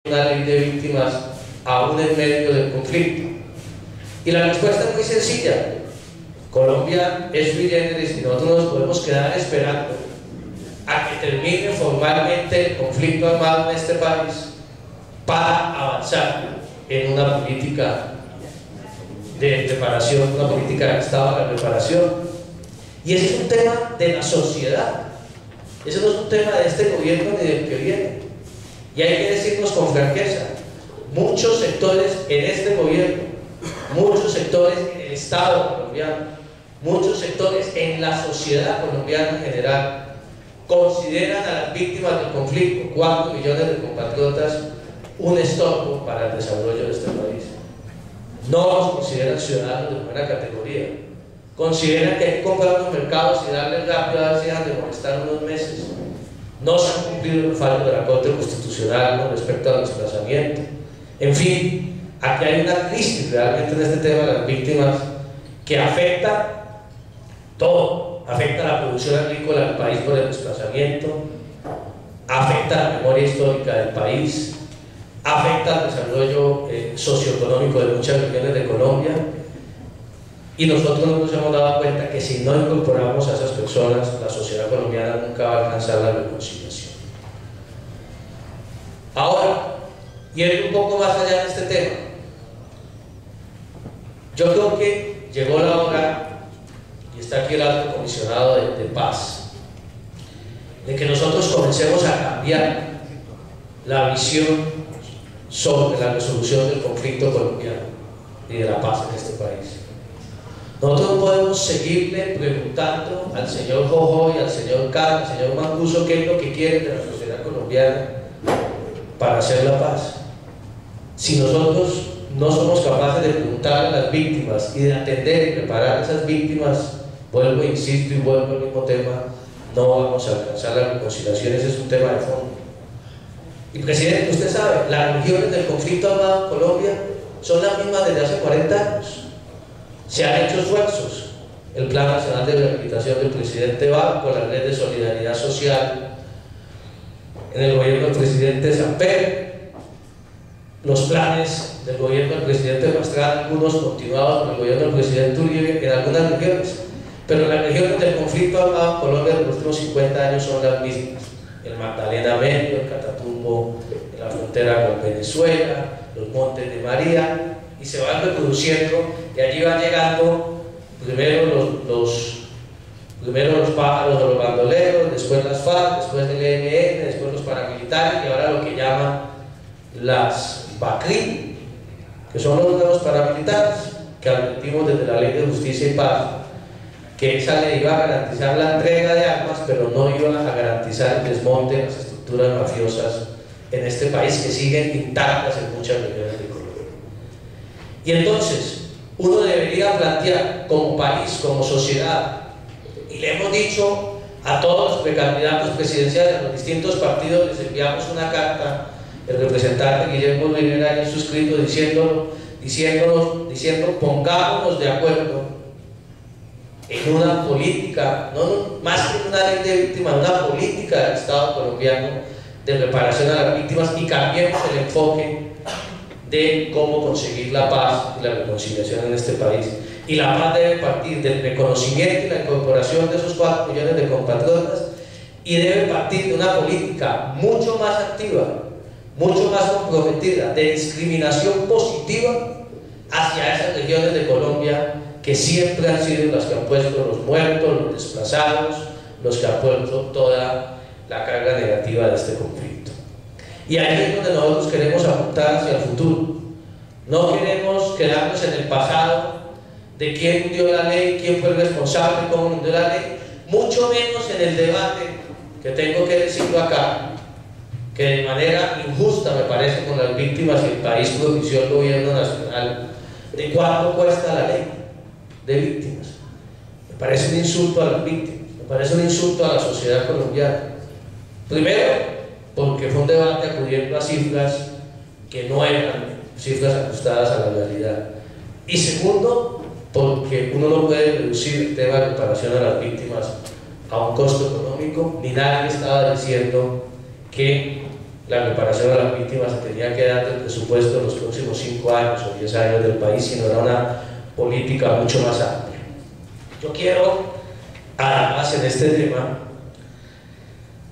una ley de víctimas aún en medio del conflicto? Y la respuesta es muy sencilla. Colombia es sui generis y nosotros no nos podemos quedar esperando a que termine formalmente el conflicto armado en este país para avanzar en una política de reparación, una política de Estado de reparación. Y ese es un tema de la sociedad, ese no es un tema de este gobierno ni del que viene. Y hay que decirnos con franqueza, muchos sectores en este gobierno, muchos sectores en el Estado colombiano, muchos sectores en la sociedad colombiana en general, consideran a las víctimas del conflicto, 4 millones de compatriotas, un estorbo para el desarrollo de este país. No los consideran ciudadanos de buena categoría. Consideran que hay que comprar los mercados y darles rápido a ver si dejan de molestar unos meses. No se han cumplido los fallos de la Corte Constitucional con respecto al desplazamiento. En fin, aquí hay una crisis realmente en este tema de las víctimas que afecta todo. Afecta la producción agrícola del país por el desplazamiento, afecta la memoria histórica del país, afecta al desarrollo socioeconómico de muchas regiones de Colombia, y nosotros nos hemos dado cuenta que si no incorporamos a esas personas, la sociedad colombiana nunca va a alcanzar la reconciliación. Ahora, yendo un poco más allá de este tema, yo creo que llegó la hora, y está aquí el alto comisionado de paz, de que nosotros comencemos a cambiar la visión sobre la resolución del conflicto colombiano y de la paz en este país. Nosotros no podemos seguirle preguntando al señor Jojoy, al señor Khan, al señor Mancuso qué es lo que quieren de la sociedad colombiana para hacer la paz. Si nosotros no somos capaces de preguntar a las víctimas y de atender y preparar a esas víctimas, vuelvo, insisto y vuelvo al mismo tema, no vamos a alcanzar la reconciliación. Ese es un tema de fondo. Y presidente, usted sabe, las regiones del conflicto armado en Colombia son las mismas desde hace 40 años. Se han hecho esfuerzos. El Plan Nacional de Rehabilitación del presidente Barco, la Red de Solidaridad Social en el gobierno del presidente Samper, los planes del gobierno del presidente Pastrana, algunos continuados por el gobierno del presidente Uribe en algunas regiones, pero las regiones del conflicto armado en Colombia de los últimos 50 años son las mismas: el Magdalena Medio, el Catatumbo, en la frontera con Venezuela, los Montes de María, y se van reproduciendo, y allí van llegando primero los pájaros o los bandoleros, después las FARC, después el ELN, después los paramilitares, y ahora lo que llaman las BACRI, que son los nuevos paramilitares, que advertimos desde la Ley de Justicia y Paz que esa ley iba a garantizar la entrega de armas, pero no iba a garantizar el desmonte de las estructuras mafiosas en este país, que siguen intactas en muchas regiones de Colombia. Y entonces uno debería plantear como país, como sociedad, y le hemos dicho a todos los precandidatos presidenciales, a los distintos partidos, les enviamos una carta, el representante Guillermo Rivera ha suscrito diciendo pongámonos de acuerdo en una política, no más que una ley de víctimas, una política del Estado colombiano de reparación a las víctimas, y cambiemos el enfoque de cómo conseguir la paz y la reconciliación en este país. Y la paz debe partir del reconocimiento y la incorporación de esos 4 millones de compatriotas, y debe partir de una política mucho más activa, mucho más comprometida, de discriminación positiva hacia esas regiones de Colombia que siempre han sido las que han puesto los muertos, los desplazados, los que han puesto toda la carga negativa de este conflicto. Y ahí es donde nosotros queremos apuntar hacia el futuro. No queremos quedarnos en el pasado de quién dio la ley, quién fue el responsable, cómo dio la ley, mucho menos en el debate, que tengo que decirlo acá, que de manera injusta me parece con las víctimas, y el país propició el gobierno nacional, de cuánto cuesta la ley de víctimas. Me parece un insulto a las víctimas, me parece un insulto a la sociedad colombiana. Primero, porque fue un debate acudiendo a cifras que no eran cifras ajustadas a la realidad. Y segundo, porque uno no puede reducir el tema de reparación a las víctimas a un costo económico, ni nadie estaba diciendo que la reparación a las víctimas se tenía que supuesto, en los próximos 5 años o 10 años del país, sino era una política mucho más amplia. Yo quiero, además, en este tema,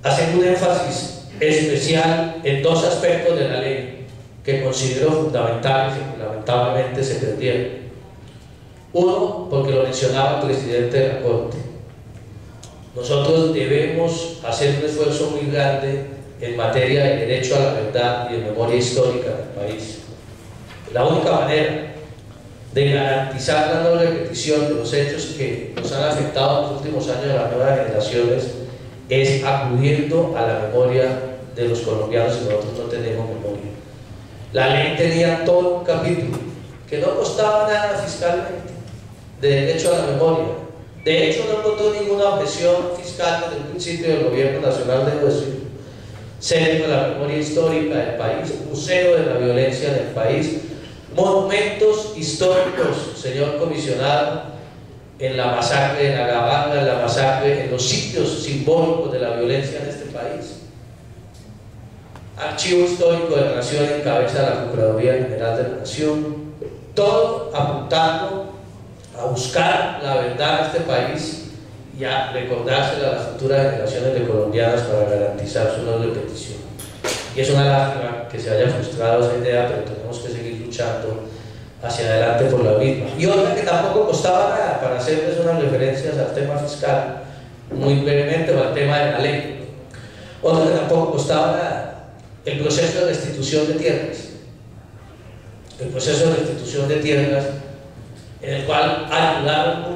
hacer un énfasis especial en 2 aspectos de la ley que considero fundamentales y que lamentablemente se perdieron. Uno, porque lo mencionaba el presidente de la Corte. Nosotros debemos hacer un esfuerzo muy grande en materia de derecho a la verdad y de memoria histórica del país. La única manera de garantizar la no repetición de los hechos que nos han afectado en los últimos años a las nuevas generaciones es acudiendo a la memoria de los colombianos, y nosotros no tenemos memoria. La ley tenía todo un capítulo que no costaba nada fiscalmente de derecho a la memoria. De hecho, no encontró ninguna objeción fiscal desde el principio del gobierno nacional, debo decir. Centro de la memoria histórica del país, museo de la violencia del país, monumentos históricos, señor comisionado, en la masacre de la Gabarra, en la masacre, en los sitios simbólicos de la violencia en este país. Archivo histórico de la Nación en cabeza de la Procuraduría General de la Nación, todo apuntando a buscar la verdad en este país y a recordársela a las futuras generaciones de colombianas para garantizar su no repetición. Y es una lástima que se haya frustrado esa idea, pero tenemos que seguir luchando hacia adelante por la misma. Y otra que tampoco costaba nada, para hacerles unas referencias al tema fiscal, muy brevemente, o al tema de la ley. Otra que tampoco costaba nada, el proceso de restitución de tierras. El proceso de restitución de tierras, en el cual ayudaron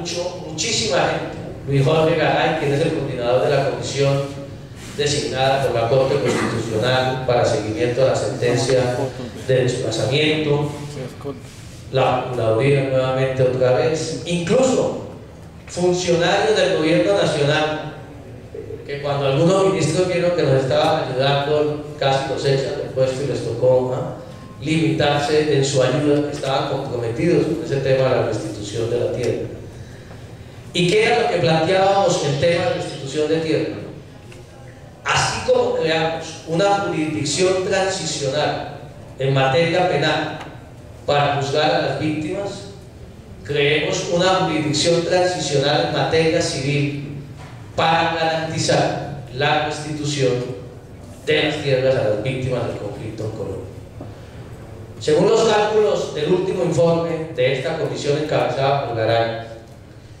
muchísima gente. Luis Jorge Garay, quien es el coordinador de la comisión designada por la Corte Constitucional para seguimiento a la sentencia de desplazamiento, la Procuraduría nuevamente otra vez, incluso funcionarios del gobierno nacional, que cuando algunos ministros vieron que nos estaban ayudando, casi los echan del puesto y les tocó limitarse en su ayuda, que estaban comprometidos con ese tema de la restitución de la tierra. ¿Y qué era lo que planteábamos en tema de restitución de tierra? Así como creamos una jurisdicción transicional en materia penal para juzgar a las víctimas, creemos una jurisdicción transicional en materia civil para garantizar la restitución de las tierras a las víctimas del conflicto en Colombia. Según los cálculos del último informe de esta comisión encabezada por Garay,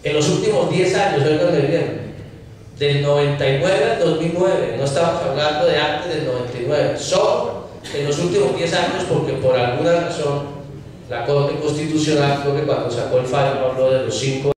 en los últimos 10 años, oiganme bien, del 99 al 2009, no estamos hablando de antes del 99, solo en los últimos 10 años, porque por alguna razón la Corte Constitucional, creo que cuando sacó el fallo, habló de los 5